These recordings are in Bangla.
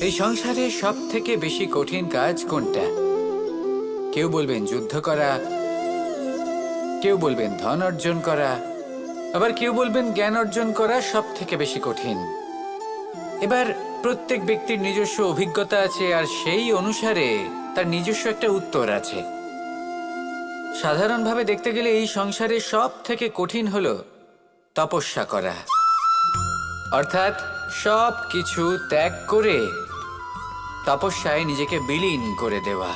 এই সংসারে সব থেকে বেশি কঠিন কাজ কোনটা? কেউ বলবেন যুদ্ধ করা, কেউ বলবেন ধন অর্জন করা, আবার কেউ বলবেন জ্ঞান অর্জন করা সব থেকে বেশি কঠিন। এবার প্রত্যেক ব্যক্তির নিজস্ব অভিজ্ঞতা আছে, আর সেই অনুসারে তার নিজস্ব একটা উত্তর আছে। সাধারণভাবে দেখতে গেলে এই সংসারে সব থেকে কঠিন হলো তপস্যা করা, অর্থাৎ সব কিছু ত্যাগ করে তপস্যায় নিজেকে বিলীন করে দেওয়া।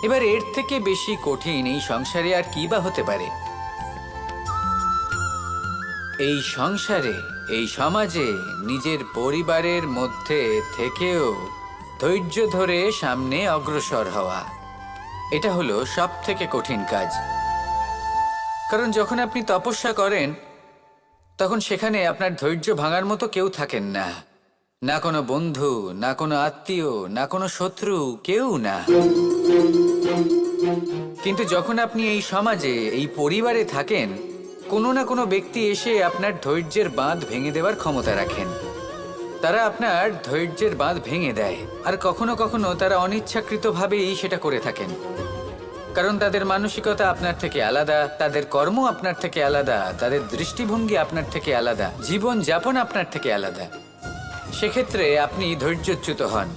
এবার এর থেকে বেশি কঠিন এই সংসারে আর কি বা হতে পারে? এই সংসারে, এই সমাজে, নিজের পরিবারের মধ্যে থেকেও ধৈর্য ধরে সামনে অগ্রসর হওয়া, এটা হলো সব থেকে কঠিন কাজ। কারণ যখন আপনি তপস্যা করেন তখন সেখানে আপনার ধৈর্য ভাঙার মতো কেউ থাকেন না, না কোনো বন্ধু, না কোনো আত্মীয়, না কোনো শত্রু, কেউ না। কিন্তু যখন আপনি এই সমাজে, এই পরিবারে থাকেন, কোনো না কোনো ব্যক্তি এসে আপনার ধৈর্যের বাঁধ ভেঙে দেওয়ার ক্ষমতা রাখেন। তারা আপনার ধৈর্যের বাঁধ ভেঙে দেয়, আর কখনো কখনো তারা অনিচ্ছাকৃতভাবেই সেটা করে থাকেন। কারণ তাদের মানসিকতা আপনার থেকে আলাদা, তাদের কর্ম আপনার থেকে আলাদা, তাদের দৃষ্টিভঙ্গি আপনার থেকে আলাদা, জীবন যাপন আপনার থেকে আলাদা। সেক্ষেত্রে আপনি ধৈর্যচ্যুত হন,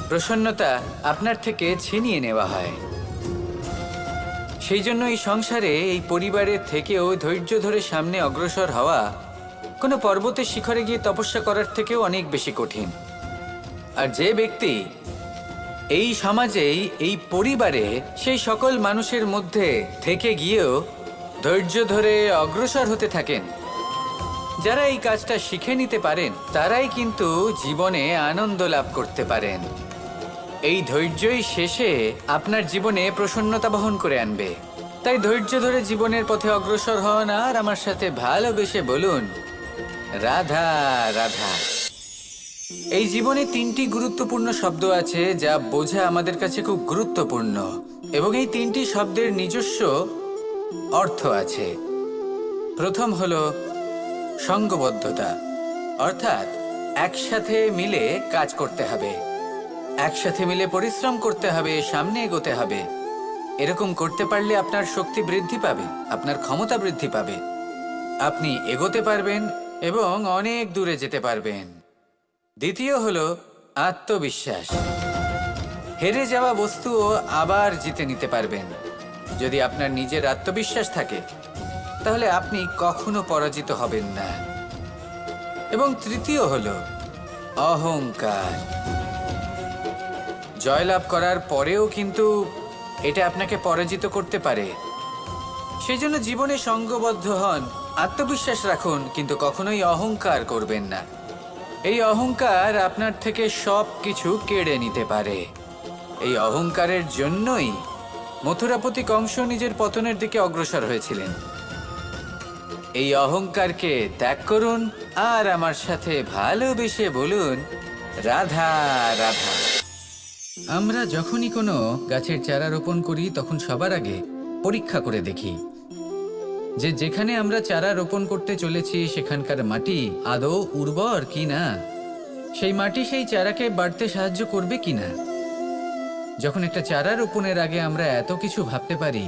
প্রসন্নতা আপনার থেকে ছিনিয়ে নেওয়া হয়। সেই জন্য এই সংসারে, এই পরিবারের থেকেও ধৈর্য ধরে সামনে অগ্রসর হওয়া কোনো পর্বতের শিখরে গিয়ে তপস্যা করার থেকেও অনেক বেশি কঠিন। আর যে ব্যক্তি এই সমাজেই, এই পরিবারে, সেই সকল মানুষের মধ্যে থেকে গিয়েও ধৈর্য ধরে অগ্রসর হতে থাকেন, যারা এই কাজটা শিখে নিতে পারেন, তারাই কিন্তু জীবনে আনন্দ লাভ করতে পারেন। এই ধৈর্যই শেষে আপনার জীবনে প্রসন্নতা বহন করে আনবে। তাই ধৈর্য ধরে জীবনের পথে অগ্রসর হন, আর আমার সাথে ভালোবেসে বলুন, রাধা রাধা। এই জীবনে তিনটি গুরুত্বপূর্ণ শব্দ আছে যা বোঝা আমাদের কাছে খুব গুরুত্বপূর্ণ, এবং এই তিনটি শব্দের নিজস্ব অর্থ আছে। প্রথম হলো সঙ্গবদ্ধতা, অর্থাৎ একসাথে মিলে কাজ করতে হবে, একসাথে মিলে পরিশ্রম করতে হবে, সামনে এগোতে হবে। এরকম করতে পারলে আপনার শক্তি বৃদ্ধি পাবে, আপনার ক্ষমতা বৃদ্ধি পাবে, আপনি এগোতে পারবেন এবং অনেক দূরে যেতে পারবেন। দ্বিতীয় হলো আত্মবিশ্বাস। হেরে যাওয়া বস্তুও আবার জিতে নিতে পারবেন। যদি আপনার নিজের আত্মবিশ্বাস থাকে তাহলে আপনি কখনো পরাজিত হবেন না। এবং তৃতীয় হলো অহংকার। জয়লাভ করার পরেও কিন্তু এটা আপনাকে পরাজিত করতে পারে। সেই জন্য জীবনে সঙ্গবদ্ধ হন, আত্মবিশ্বাস রাখুন, কিন্তু কখনোই অহংকার করবেন না। এই অহংকার আপনার থেকে সব কিছু কেড়ে নিতে পারে। এই অহংকারের জন্যই মথুরাপতি কংস নিজের পতনের দিকে অগ্রসর হয়েছিলেন। এই অহংকারকে ত্যাগ করুন, আর আমার সাথে ভালোবেসে বলুন, রাধা রাধা। আমরা যখনই কোনো গাছের চারা রোপণ করি তখন সবার আগে পরীক্ষা করে দেখি যে যেখানে আমরা চারা রোপণ করতে চলেছি সেখানকার মাটি আদৌ উর্বর কি না, সেই মাটি সেই চারাকে বাড়তে সাহায্য করবে কিনা। যখন একটা চারা রোপণের আগে আমরা এত কিছু ভাবতে পারি,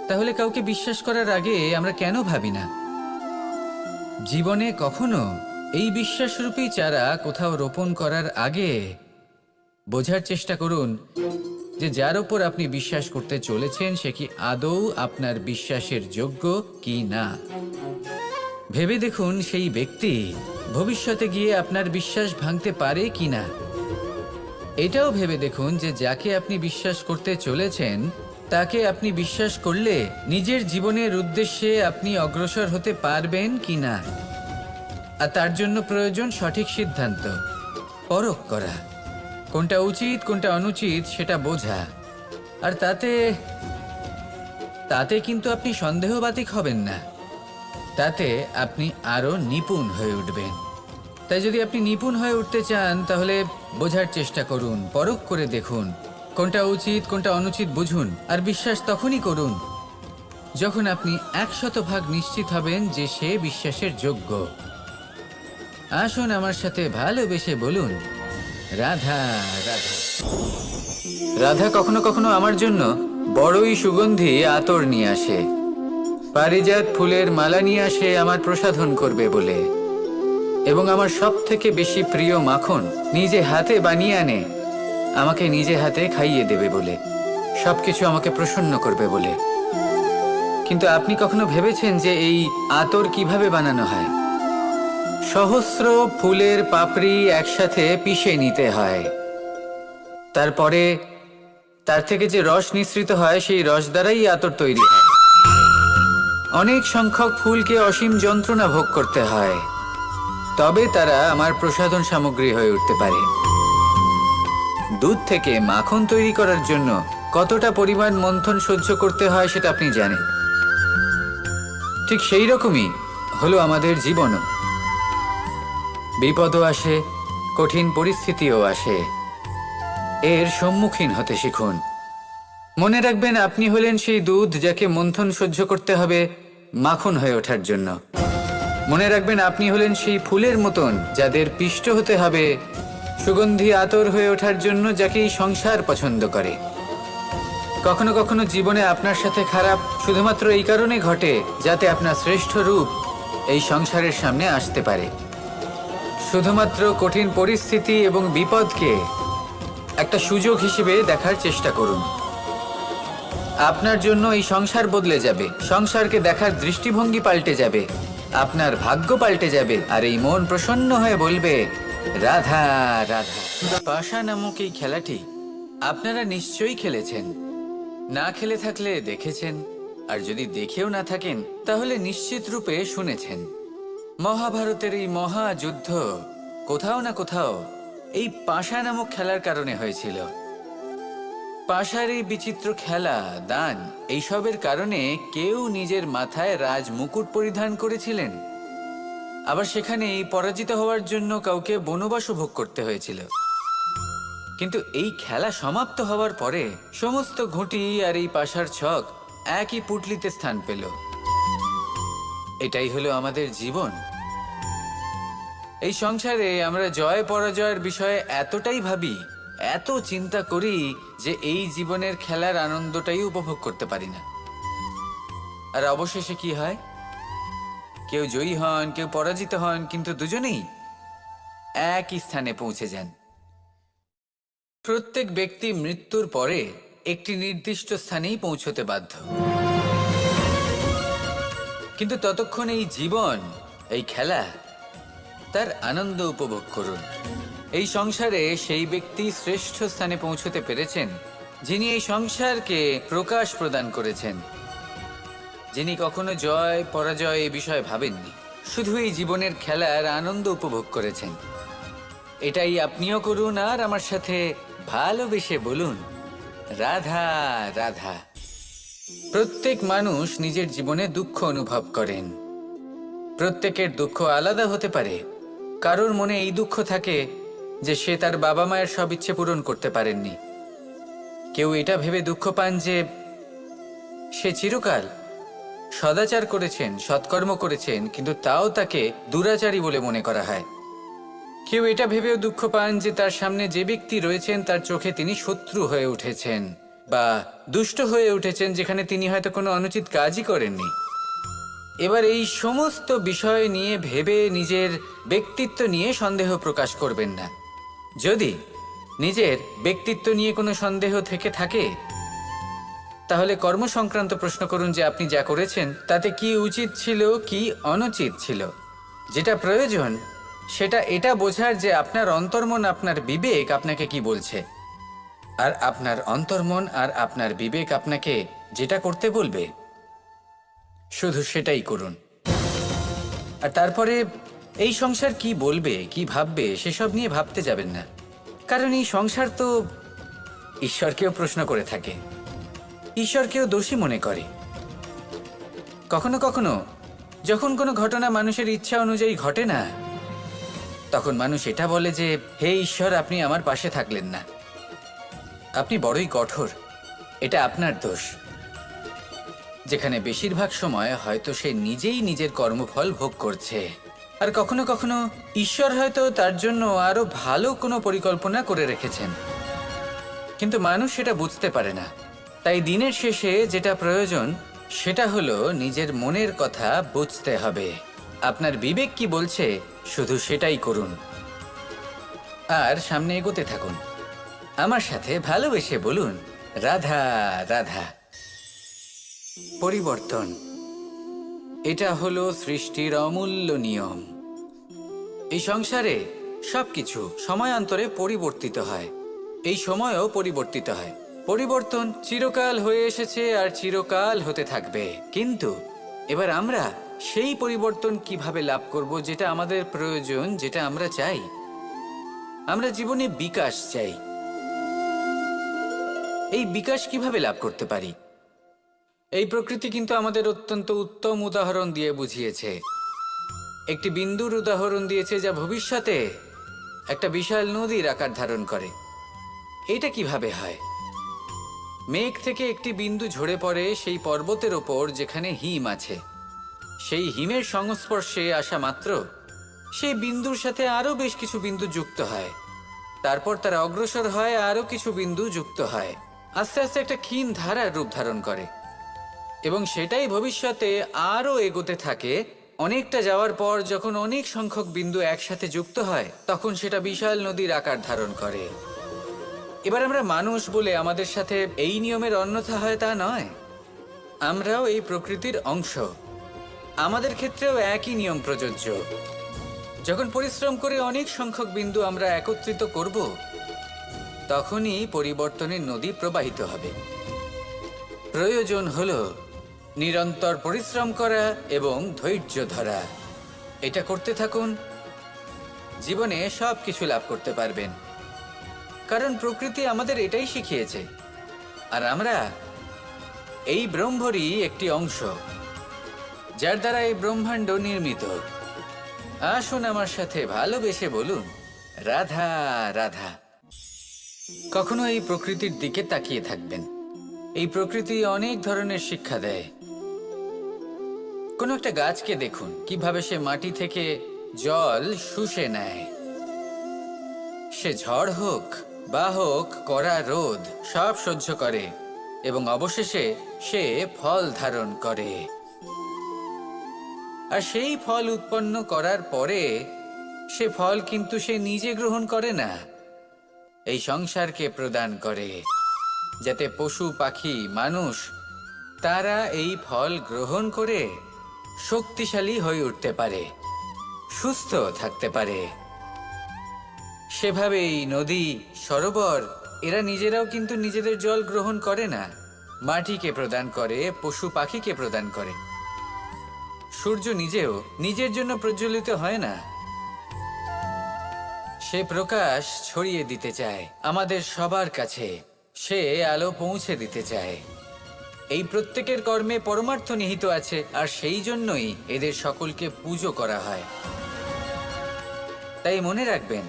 তাহলে কাউকে বিশ্বাস করার আগে আমরা কেন ভাবি না? জীবনে কখনো এই বিশ্বাসরূপী চারা কোথাও রোপণ করার আগে বোঝার চেষ্টা করুন যে যার উপর আপনি বিশ্বাস করতে চলেছেন সে কি আদৌ আপনার বিশ্বাসের যোগ্য কি না। ভেবে দেখুন সেই ব্যক্তি ভবিষ্যতে গিয়ে আপনার বিশ্বাস ভাঙতে পারে কি না। এটাও ভেবে দেখুন যে যাকে আপনি বিশ্বাস করতে চলেছেন তাকে আপনি বিশ্বাস করলে নিজের জীবনের উদ্দেশ্যে আপনি অগ্রসর হতে পারবেন কি না। আর তার জন্য প্রয়োজন সঠিক সিদ্ধান্ত, পরখ করা, কোনটা উচিত কোনটা অনুচিত সেটা বোঝা। আর তাতে কিন্তু আপনি সন্দেহবাতিক হবেন না, তাতে আপনি আরো নিপুণ হয়ে উঠবেন। তাই যদি আপনি নিপুণ হয়ে উঠতে চান তাহলে বোঝার চেষ্টা করুন, পরখ করে দেখুন, কোনটা উচিত কোনটা অনুচিত বুঝুন। আর বিশ্বাস তখনই করুন যখন আপনি 100% নিশ্চিত হবেন যে সে বিশ্বাসের যোগ্য। আসুন আমার সাথে ভালোবেসে বলুন, রাধা রাধা। রাধা কখনো কখনো আমার জন্য বড়ই সুগন্ধি আতর নিয়ে আসে, পারিজাত ফুলের মালা নিয়ে আসে আমার প্রসাধন করবে বলে, এবং আমার সব থেকে বেশি প্রিয় মাখন নিজে হাতে বানিয়ে আনে আমাকে নিজে হাতে খাইয়ে দেবে বলে, সবকিছু আমাকে প্রসন্ন করবে বলে। কিন্তু আপনি কখনো ভেবেছেন যে এই আতর কিভাবে বানানো হয়? সহস্র ফুলের পাপড়ি একসাথে পিষে নিতে হয়, তারপরে তার থেকে যে রস নিঃসৃত হয় সেই রস দ্বারাই আতর তৈরি হয়। অনেক সংখ্যক ফুলকে অসীম যন্ত্রণা ভোগ করতে হয়, তবে তারা আমার প্রসাধন সামগ্রী হয়ে উঠতে পারে। দুধ থেকে মাখন তৈরি করার জন্য কতটা পরিমাণ মন্থন সহ্য করতে হয় সেটা আপনি জানেন। ঠিক সেই রকমই হলো আমাদের জীবনও। বিপদও আসে, কঠিন পরিস্থিতিও আসে, এর সম্মুখীন হতে শিখুন। মনে রাখবেন, আপনি হলেন সেই দুধ যাকে মন্থন সহ্য করতে হবে মাখন হয়ে ওঠার জন্য। মনে রাখবেন, আপনি হলেন সেই ফুলের মতন যাদের পিষ্ট হতে হবে সুগন্ধি আতর হয়ে ওঠার জন্য, যাকে এই সংসার পছন্দ করে। কখনো কখনো জীবনে আপনার সাথে খারাপ শুধুমাত্র এই কারণে ঘটে যাতে আপনার শ্রেষ্ঠ রূপ এই সংসারের সামনে আসতে পারে। শুধুমাত্র কঠিন পরিস্থিতি এবং বিপদকে একটা সুযোগ হিসেবে দেখার চেষ্টা করুন। আপনার জন্য এই সংসার বদলে যাবে, সংসারকে দেখার দৃষ্টিভঙ্গি পাল্টে যাবে, আপনার ভাগ্য পাল্টে যাবে, আর এই মন প্রসন্ন হয়ে বলবে, রাধা রাধা। পাশা নামক এই খেলাটি আপনারা নিশ্চয়ই খেলেছেন, না খেলে থাকলে দেখেছেন, আর যদি দেখেও না থাকেন তাহলে নিশ্চিত রূপে শুনেছেন। মহাভারতের এই মহাযুদ্ধ কোথাও না কোথাও এই পাশা নামক খেলার কারণে হয়েছিল। পাশার এই বিচিত্র খেলা, দান, এইসবের কারণে কেউ নিজের মাথায় রাজ মুকুট পরিধান করেছিলেন, আবার সেখানে পরাজিত হওয়ার জন্য কাউকে বনবাসও ভোগ করতে হয়েছিল। কিন্তু এই খেলা সমাপ্ত হওয়ার পরে সমস্ত ঘুঁটি আর এই পাশার ছক একই পুটলিতে স্থান পেল। এটাই হলো আমাদের জীবন। এই সংসারে আমরা জয় পরাজয়ের বিষয়ে এতটাই ভাবি, এত চিন্তা করি যে এই জীবনের খেলার আনন্দটাই উপভোগ করতে পারি না। আর অবশেষে কি হয়? কেউ জয়ী হন, কেউ পরাজিত হন, কিন্তু দুজনেই একই স্থানে পৌঁছে যান। প্রত্যেক ব্যক্তি মৃত্যুর পরে একটি নির্দিষ্ট স্থানেই পৌঁছতে বাধ্য, কিন্তু ততক্ষণ এই জীবন, এই খেলা, তার আনন্দ উপভোগ করুন। এই সংসারে সেই ব্যক্তি শ্রেষ্ঠ স্থানে পৌঁছতে পেরেছেন যিনি এই সংসারকে প্রকাশ প্রদান করেছেন, যিনি কখনো জয় পরাজয় এ বিষয়ে ভাবেননি, শুধু এই জীবনের খেলার আনন্দ উপভোগ করেছেন। এটাই আপনিও করুন, আর আমার সাথে ভালোবেসে বলুন, রাধা রাধা। প্রত্যেক মানুষ নিজের জীবনে দুঃখ অনুভব করেন। প্রত্যেকের দুঃখ আলাদা হতে পারে। কারোর মনে এই দুঃখ থাকে যে সে তার বাবা মায়ের সব ইচ্ছে পূরণ করতে পারেননি। কেউ এটা ভেবে দুঃখ পান যে সে চিরকাল সদাচার করেছেন, সৎকর্ম করেছেন, কিন্তু তাও তাকে দুরাচারী বলে মনে করা হয়। কেউ এটা ভেবেও দুঃখ পান যে তার সামনে যে ব্যক্তি রয়েছেন তার চোখে তিনি শত্রু হয়ে উঠেছেন বা দুষ্ট হয়ে উঠেছেন, যেখানে তিনি হয়তো কোনো অনুচিত কাজই করেননি। এবার এই সমস্ত বিষয় নিয়ে ভেবে নিজের ব্যক্তিত্ব নিয়ে সন্দেহ প্রকাশ করবেন না। যদি নিজের ব্যক্তিত্ব নিয়ে কোনো সন্দেহ থেকে থাকে তাহলে কর্ম সংক্রান্ত প্রশ্ন করুন যে আপনি যা করেছেন তাতে কি উচিত ছিল, কি অনুচিত ছিল। যেটা প্রয়োজন সেটা এটা বোঝার যে আপনার অন্তর্মন, আপনার বিবেক আপনাকে কি বলছে, আর আপনার অন্তর্মন আর আপনার বিবেক আপনাকে যেটা করতে বলবে শুধু সেটাই করুন। আর তারপরে এই সংসার কি বলবে, কি ভাববে সেসব নিয়ে ভাবতে যাবেন না, কারণ এই সংসার তো ঈশ্বরকেও প্রশ্ন করে থাকে, ঈশ্বরকেও দোষী মনে করে। কখনো কখনো যখন কোনো ঘটনা মানুষের ইচ্ছা অনুযায়ী ঘটে না, তখন মানুষ এটা বলে যে হে ঈশ্বর, আপনি আমার পাশে থাকলেন না, আপনি বড়ই কঠোর, এটা আপনার দোষ। যেখানে বেশিরভাগ সময় হয়তো সে নিজেই নিজের কর্মফল ভোগ করছে, আর কখনো কখনো ঈশ্বর হয়তো তার জন্য আরো ভালো কোনো পরিকল্পনা করে রেখেছেন, কিন্তু মানুষ সেটা বুঝতে পারে না। তাই দিনের শেষে যেটা প্রয়োজন সেটা হলো নিজের মনের কথা বুঝতে হবে। আপনার বিবেক কি বলছে শুধু সেটাই করুন আর সামনে এগোতে থাকুন। আমার সাথে ভালোবেসে বলুন, রাধা রাধা। পরিবর্তন, এটা হলো সৃষ্টির অমূল্য নিয়ম। এই সংসারে সবকিছু সময়ান্তরে পরিবর্তিত হয়, এই সময়ও পরিবর্তিত হয়। পরিবর্তন চিরকাল হয়ে এসেছে আর চিরকাল হতে থাকবে, কিন্তু এবার আমরা সেই পরিবর্তন কিভাবে লাভ করব যেটা আমাদের প্রয়োজন, যেটা আমরা চাই। আমরা জীবনে বিকাশ চাই। এই বিকাশ কিভাবে লাভ করতে পারি? এই প্রকৃতি কিন্তু আমাদের অত্যন্ত উত্তম উদাহরণ দিয়ে বুঝিয়েছে। একটি বিন্দুর উদাহরণ দিয়েছে যা ভবিষ্যতে একটা বিশাল নদীর আকার ধারণ করে। এটা কিভাবে হয়? মেঘ থেকে একটি বিন্দু ঝরে পড়ে সেই পর্বতের ওপর যেখানে হিম আছে। সেই হিমের সংস্পর্শে আসা মাত্র সেই বিন্দুর সাথে আরো বেশ কিছু বিন্দু যুক্ত হয়। তারপর তারা অগ্রসর হয়, আরো কিছু বিন্দু যুক্ত হয়, আস্তে আস্তে একটা ক্ষীণ ধারার রূপ ধারণ করে এবং সেটাই ভবিষ্যতে আরো এগোতে থাকে। অনেকটা যাওয়ার পর যখন অনেক সংখ্যক বিন্দু একসাথে যুক্ত হয় তখন সেটা বিশাল নদীর আকার ধারণ করে। এবার আমরা মানুষ বলে আমাদের সাথে এই নিয়মের অন্যথা হয় তা নয়। আমরাও এই প্রকৃতির অংশ, আমাদের ক্ষেত্রেও একই নিয়ম প্রযোজ্য। যখন পরিশ্রম করে অনেক সংখ্যক বিন্দু আমরা একত্রিত করব তখনই পরিবর্তনের নদী প্রবাহিত হবে। প্রয়োজন হলো নিরন্তর পরিশ্রম করা এবং ধৈর্য ধরা। এটা করতে থাকুন, জীবনে সব কিছু লাভ করতে পারবেন, কারণ প্রকৃতি আমাদের এটাই শিখিয়েছে। আর আমরা এই ব্রহ্মরই একটি অংশ, যার দ্বারা এই ব্রহ্মাণ্ড নির্মিত। আসুন আমার সাথে ভালোবেসে বলুন, রাধা রাধা। কখনো এই প্রকৃতির দিকে তাকিয়ে থাকবেন। এই প্রকৃতি অনেক ধরনের শিক্ষা দেয়। কোনো একটা গাছকে দেখুন কিভাবে সে মাটি থেকে জল শুষে নেয়। সে ঝড় হোক বা হোক কড়া রোদ সব সহ্য করে এবং অবশেষে সে ফল ধারণ করে। আর সেই ফল উৎপন্ন করার পরে সে ফল কিন্তু সে নিজে গ্রহণ করে না, এই সংসারকে প্রদান করে, যাতে পশু পাখি মানুষ তারা এই ফল গ্রহণ করে শক্তিশালী হয়ে উঠতে পারে, সুস্থ থাকতে পারে। সেভাবেই নদী, সরোবর এরা নিজেরাও কিন্তু নিজেদের জল গ্রহণ করে না, মাটিকে প্রদান করে, পশু পাখিকে প্রদান করে। সূর্য নিজেও নিজের জন্য প্রজ্বলিত হয় না, সে প্রকাশ ছড়িয়ে দিতে চায় আমাদের সবার কাছে, সে আলো পৌঁছে দিতে চায়। এই প্রত্যেকের কর্মে পরমার্থ নিহিত আছে, আর সেই জন্যই এদের সকলকে পুজো করা হয়। তাই মনে রাখবেন,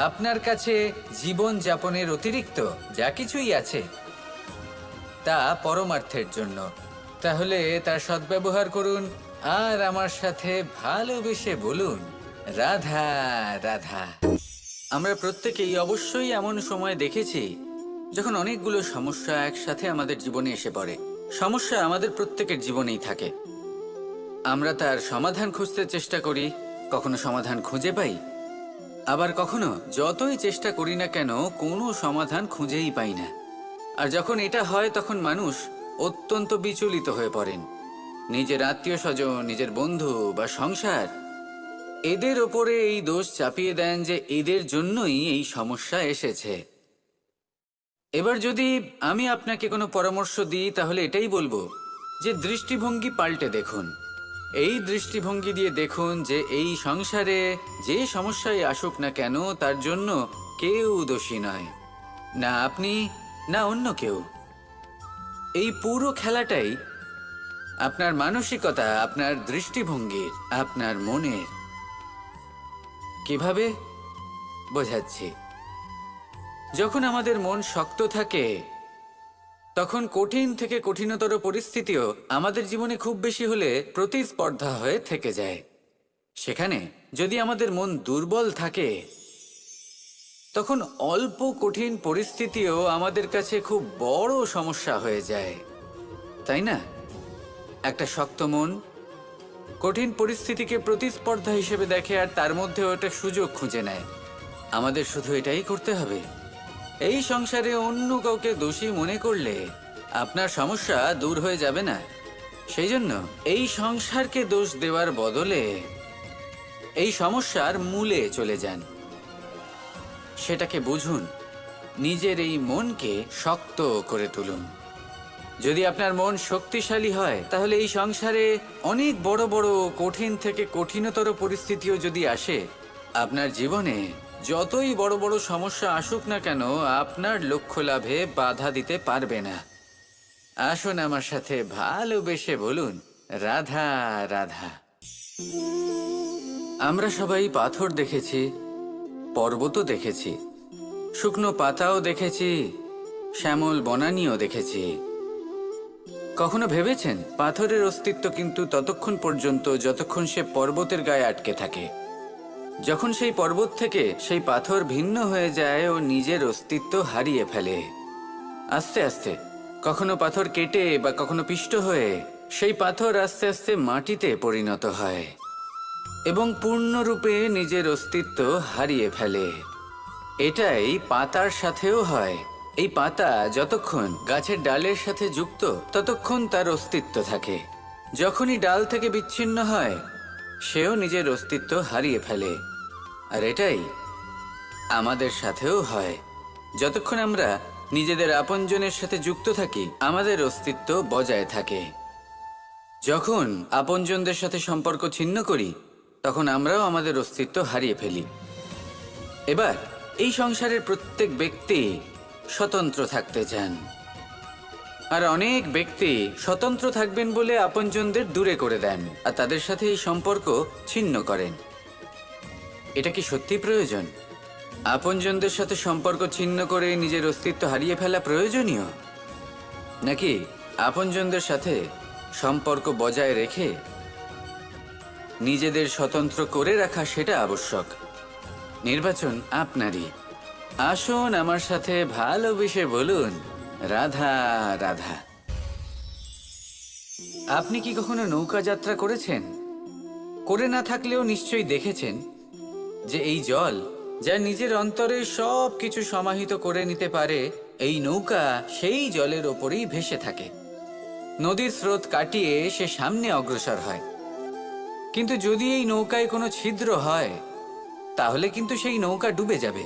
আপনার কাছে জীবন যাপনের অতিরিক্ত যা কিছুই আছে তা পরমার্থের জন্য। তাহলে তার সদ্ব্যবহার করুন আর আমার সাথে ভালোবেসে বলুন, রাধা রাধা। আমরা প্রত্যেকেই অবশ্যই এমন সময় দেখেছি যখন অনেকগুলো সমস্যা একসাথে আমাদের জীবনে এসে পড়ে। সমস্যা আমাদের প্রত্যেকের জীবনেই থাকে। আমরা তার সমাধান খুঁজতে চেষ্টা করি, কখনো সমাধান খুঁজে পাই, আবার কখনো যতই চেষ্টা করি না কেন কোনো সমাধান খুঁজেই পাই না। আর যখন এটা হয় তখন মানুষ অত্যন্ত বিচলিত হয়ে পড়েন। নিজের আত্মীয় স্বজন, নিজের বন্ধু বা সংসার এদের ওপরে এই দোষ চাপিয়ে দেন যে এদের জন্যই এই সমস্যা এসেছে। এবার যদি আমি আপনাকে কোনো পরামর্শ দিই তাহলে এটাই বলবো যে দৃষ্টিভঙ্গি পাল্টে দেখুন। এই দৃষ্টিভঙ্গি দিয়ে দেখুন যে এই সংসারে যে সমস্যায় আসুক না কেন তার জন্য কেউ দোষী নয়, না আপনি না অন্য কেউ। এই পুরো খেলাটাই আপনার মানসিকতা, আপনার দৃষ্টিভঙ্গির, আপনার মনের। কিভাবে বোঝাচ্ছি? যখন আমাদের মন শক্ত থাকে তখন কঠিন থেকে কঠিনতর পরিস্থিতিও আমাদের জীবনে খুব বেশি হলে প্রতিস্পর্ধা হয়ে থেকে যায়। সেখানে যদি আমাদের মন দুর্বল থাকে, তখন অল্প কঠিন পরিস্থিতিও আমাদের কাছে খুব বড় সমস্যা হয়ে যায়, তাই না? একটা শক্ত মন কঠিন পরিস্থিতিকে প্রতিস্পর্ধা হিসেবে দেখে আর তার মধ্যেও একটা সুযোগ খুঁজে নেয়। আমাদের শুধু এটাই করতে হবে। এই সংসারে অন্য কাউকে দোষী মনে করলে আপনার সমস্যা দূর হয়ে যাবে না। সেই জন্য এই সংসারকে দোষ দেওয়ার বদলে এই সমস্যার মূলে চলে যান, সেটাকে বুঝুন, নিজের এই মনকে শক্ত করে তুলুন। যদি আপনার মন শক্তিশালী হয়, তাহলে এই সংসারে অনেক বড় বড় কঠিন থেকে কঠিনতর পরিস্থিতিও যদি আসে, আপনার জীবনে যতই বড় বড় সমস্যা আসুক না কেন, আপনার লক্ষ্য লাভে বাধা দিতে পারবে না। আসুন আমার সাথে ভালোবেসে বলুন, রাধা রাধা। আমরা সবাই পাথর দেখেছি, পর্বতও দেখেছি, শুকনো পাতাও দেখেছি, শ্যামল বনানীও দেখেছি। কখনো ভেবেছেন পাথরের অস্তিত্ব কিন্তু ততক্ষণ পর্যন্ত যতক্ষণ সে পর্বতের গায়ে আটকে থাকে। যখন সেই পর্বত থেকে সেই পাথর ভিন্ন হয়ে যায় ও নিজের অস্তিত্ব হারিয়ে ফেলে। আস্তে আস্তে কখনো পাথর কেটে বা কখনো পিষ্ট হয়ে সেই পাথর আস্তে আস্তে মাটিতে পরিণত হয় এবং পূর্ণরূপে নিজের অস্তিত্ব হারিয়ে ফেলে। এটাই পাতার সাথেও হয়। এই পাতা যতক্ষণ গাছের ডালের সাথে যুক্ত ততক্ষণ তার অস্তিত্ব থাকে। যখনই ডাল থেকে বিচ্ছিন্ন হয়, সেও নিজের অস্তিত্ব হারিয়ে ফেলে। আর এটাই আমাদের সাথেও হয়। যতক্ষণ আমরা নিজেদের আপনজনের সাথে যুক্ত থাকি, আমাদের অস্তিত্ব বজায় থাকে। যখন আপনজনদের সাথে সম্পর্ক ছিন্ন করি, তখন আমরাও আমাদের অস্তিত্ব হারিয়ে ফেলি। এবার এই সংসারের প্রত্যেক ব্যক্তি স্বতন্ত্র থাকতে চান, আর অনেক ব্যক্তি স্বতন্ত্র থাকবেন বলে আপনজনদের দূরে করে দেন আর তাদের সাথে এই সম্পর্ক ছিন্ন করেন। এটা কি সত্যি প্রয়োজন? আপনজনদের সাথে সম্পর্ক ছিন্ন করে নিজের অস্তিত্ব হারিয়ে ফেলা প্রয়োজনীয়, নাকি আপনজনদের সাথে সম্পর্ক বজায় রেখে নিজেদের স্বতন্ত্র করে রাখা সেটা আবশ্যক? নির্বাচন আপনারই। আসুন আমার সাথে ভালোবেসে বলুন, রাধা রাধা। আপনি কি কখনো নৌকা যাত্রা করেছেন? করে না থাকলেও নিশ্চয়ই দেখেছেন যে এই জল যা নিজের অন্তরে সব কিছু সমাহিত করে নিতে পারে, এই নৌকা সেই জলের ওপরেই ভেসে থাকে। নদীর স্রোত কাটিয়ে সে সামনে অগ্রসর হয়। কিন্তু যদি এই নৌকায় কোনো ছিদ্র হয়, তাহলে কিন্তু সেই নৌকা ডুবে যাবে।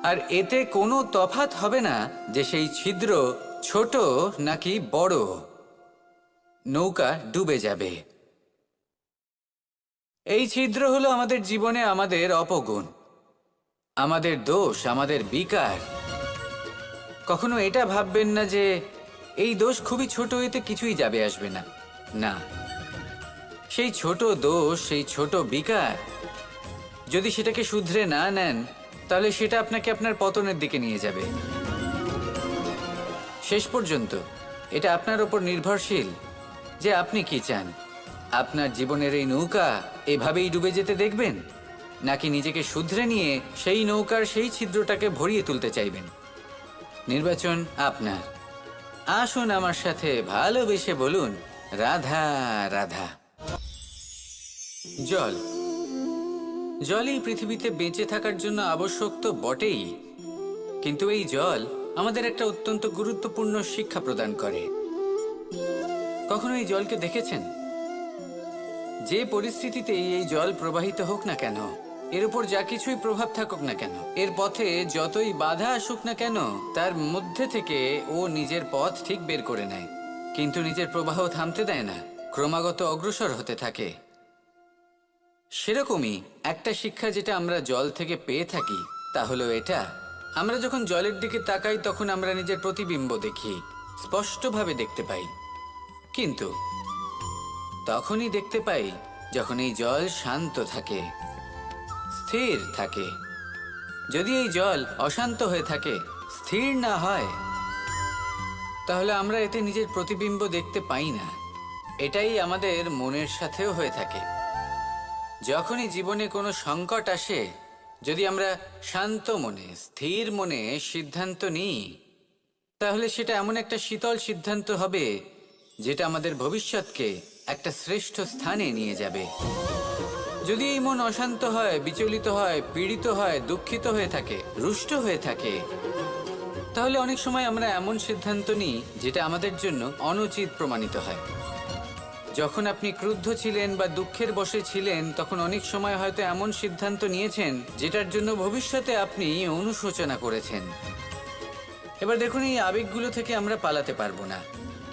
আর এতে কোনো তফাৎ হবে না যে সেই ছিদ্র ছোট নাকি বড়, নৌকা ডুবে যাবে। এই ছিদ্র হলো আমাদের জীবনে আমাদের অপগুণ, আমাদের দোষ, আমাদের বিকার। কখনো এটা ভাববেন না যে এই দোষ খুবই ছোট, এতে কিছুই যাবে আসবে না। না, সেই ছোট দোষ, সেই ছোট বিকার যদি সেটাকে শুধরে না নেন, তাহলে সেটা আপনাকে আপনার পতনের দিকে নিয়ে যাবে। শেষ পর্যন্ত এটা আপনার ওপর নির্ভরশীল যে আপনি কি চান। আপনার জীবনের এই নৌকা এভাবেই ডুবে যেতে দেখবেন, নাকি নিজেকে শুধরে নিয়ে সেই নৌকার সেই ছিদ্রটাকে ভরিয়ে তুলতে চাইবেন? নির্বাচন আপনার। আসুন আমার সাথে ভালোবেসে বলুন, রাধা রাধা। জল, জলই পৃথিবীতে বেঁচে থাকার জন্য আবশ্যক তো বটেই, কিন্তু এই জল আমাদের একটা অত্যন্ত গুরুত্বপূর্ণ শিক্ষা প্রদান করে। কখনো এই জলকে দেখেছেন? যে পরিস্থিতিতেই এই জল প্রবাহিত হোক না কেন, এর উপর যা কিছুই প্রভাব থাকুক না কেন, এর পথে যতই বাধা আসুক না কেন, তার মধ্যে থেকে ও নিজের পথ ঠিক বের করে নেয়, কিন্তু নিজের প্রবাহ থামতে দেয় না, ক্রমাগত অগ্রসর হতে থাকে। সেরকমই একটা শিক্ষা যেটা আমরা জল থেকে পেয়ে থাকি, তা হলো এটা: আমরা যখন জলের দিকে তাকাই, তখন আমরা নিজের প্রতিবিম্ব দেখি, স্পষ্টভাবে দেখতে পাই। কিন্তু তখনই দেখতে পাই যখন এই জল শান্ত থাকে, স্থির থাকে। যদি এই জল অশান্ত হয়ে থাকে, স্থির না হয়, তাহলে আমরা এতে নিজের প্রতিবিম্ব দেখতে পাই না। এটাই আমাদের মনের সাথেও হয়ে থাকে। যখনই জীবনে কোনো সংকট আসে, যদি আমরা শান্ত মনে, স্থির মনে সিদ্ধান্ত নিই, তাহলে সেটা এমন একটা শীতল সিদ্ধান্ত হবে যেটা আমাদের ভবিষ্যৎকে একটা শ্রেষ্ঠ স্থানে নিয়ে যাবে। যদি এই মন অশান্ত হয়, বিচলিত হয়, পীড়িত হয়, দুঃখিত হয়ে থাকে, রুষ্ট হয়ে থাকে, তাহলে অনেক সময় আমরা এমন সিদ্ধান্ত নিই যেটা আমাদের জন্য অনুচিত প্রমাণিত হয়। যখন আপনি ক্রুদ্ধ ছিলেন বা দুঃখের বশে ছিলেন, তখন অনেক সময় হয়তো এমন সিদ্ধান্ত নিয়েছেন যেটার জন্য ভবিষ্যতে আপনি অনুশোচনা করেছেন। এবার দেখুন, এই আবেগগুলো থেকে আমরা পালাতে পারবো না,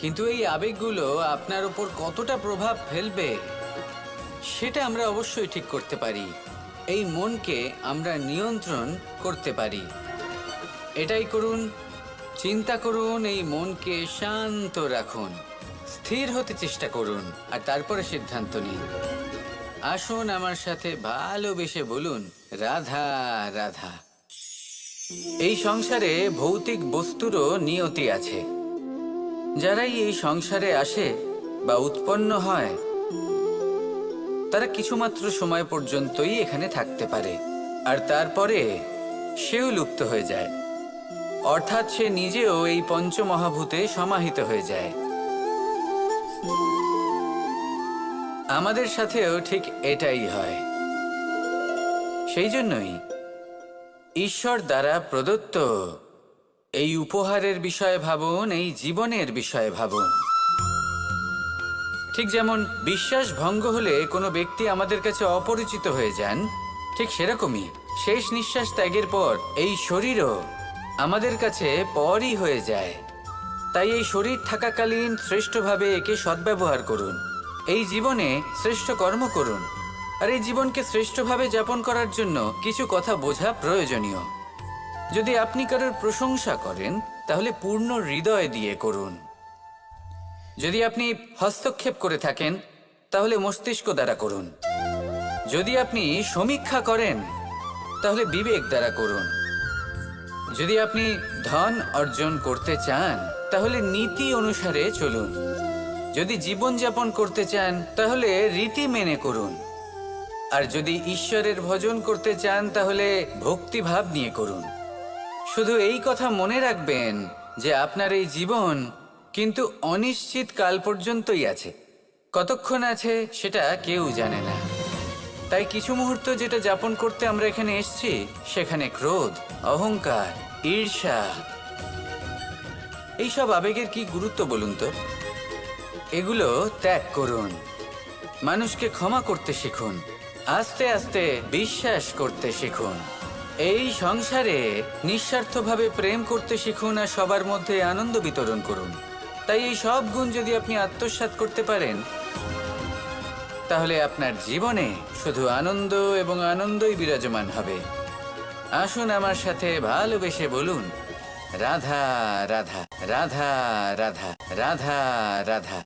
কিন্তু এই আবেগগুলো আপনার ওপর কতটা প্রভাব ফেলবে সেটা আমরা অবশ্যই ঠিক করতে পারি। এই মনকে আমরা নিয়ন্ত্রণ করতে পারি। এটাই করুন, চিন্তা করুন, এই মনকে শান্ত রাখুন, স্থির হতে চেষ্টা করুন, আর তারপরে সিদ্ধান্ত নিন। আসুন আমার সাথে ভালোবেসে বলুন, রাধা রাধা। এই সংসারে ভৌতিক বস্তুরও নিয়তি আছে। যারাই এই সংসারে আসে বা উৎপন্ন হয়, তারা কিছুমাত্র সময় পর্যন্তই এখানে থাকতে পারে, আর তারপরে সেও লুপ্ত হয়ে যায়, অর্থাৎ সে নিজেও এই পঞ্চমহাভূতে সমাহিত হয়ে যায়। আমাদের সাথেও ঠিক এটাই হয়। সেই জন্যই ঈশ্বর দ্বারা প্রদত্ত এই উপহারের বিষয়ে ভাবুন, এই জীবনের বিষয়ে ভাবুন। ঠিক যেমন বিশ্বাস ভঙ্গ হলে কোনো ব্যক্তি আমাদের কাছে অপরিচিত হয়ে যান, ঠিক সেরকমই শেষ নিঃশ্বাস ত্যাগের পর এই শরীরও আমাদের কাছে পরই হয়ে যায়। তাই এই শরীর থাকাকালীন শ্রেষ্ঠভাবে একে সদ্ব্যবহার করুন, এই জীবনে শ্রেষ্ঠ কর্ম করুন। আর এই জীবনকে শ্রেষ্ঠভাবে যাপন করার জন্য কিছু কথা বোঝা প্রয়োজনীয়। যদি আপনি কারোর প্রশংসা করেন, তাহলে পূর্ণ হৃদয় দিয়ে করুন। যদি আপনি হস্তক্ষেপ করে থাকেন, তাহলে মস্তিষ্ক দ্বারা করুন। যদি আপনি সমীক্ষা করেন, তাহলে বিবেক দ্বারা করুন। যদি আপনি ধন অর্জন করতে চান, তাহলে নীতি অনুসারে চলুন। যদি জীবনযাপন করতে চান, তাহলে রীতি মেনে করুন। আর যদি ঈশ্বরের ভজন করতে চান, তাহলে ভক্তিভাব নিয়ে করুন। শুধু এই কথা মনে রাখবেন যে আপনার এই জীবন কিন্তু অনিশ্চিত কাল পর্যন্তই আছে। কতক্ষণ আছে সেটা কেউ জানে না। তাই কিছু মুহূর্ত যেটা যাপন করতে আমরা এখানে এসেছি, সেখানে ক্রোধ, অহংকার, ঈর্ষা, এইসব আবেগের কি গুরুত্ব বলুন তো? এগুলো ত্যাগ করুন। মানুষকে ক্ষমা করতে শিখুন। আস্তে আস্তে বিশ্বাস করতে শিখুন। এই সংসারে নিঃস্বার্থভাবে প্রেম করতে শিখুন, আর সবার মধ্যে আনন্দ বিতরণ করুন। তাই এই সব গুণ যদি আপনি আত্মসাৎ করতে পারেন, তাহলে আপনার জীবনে শুধু আনন্দ এবং আনন্দই বিরাজমান হবে। আসুন আমার সাথে ভালোবেসে বলুন, রাধা রাধা, রাধা রাধা, রাধা রাধা।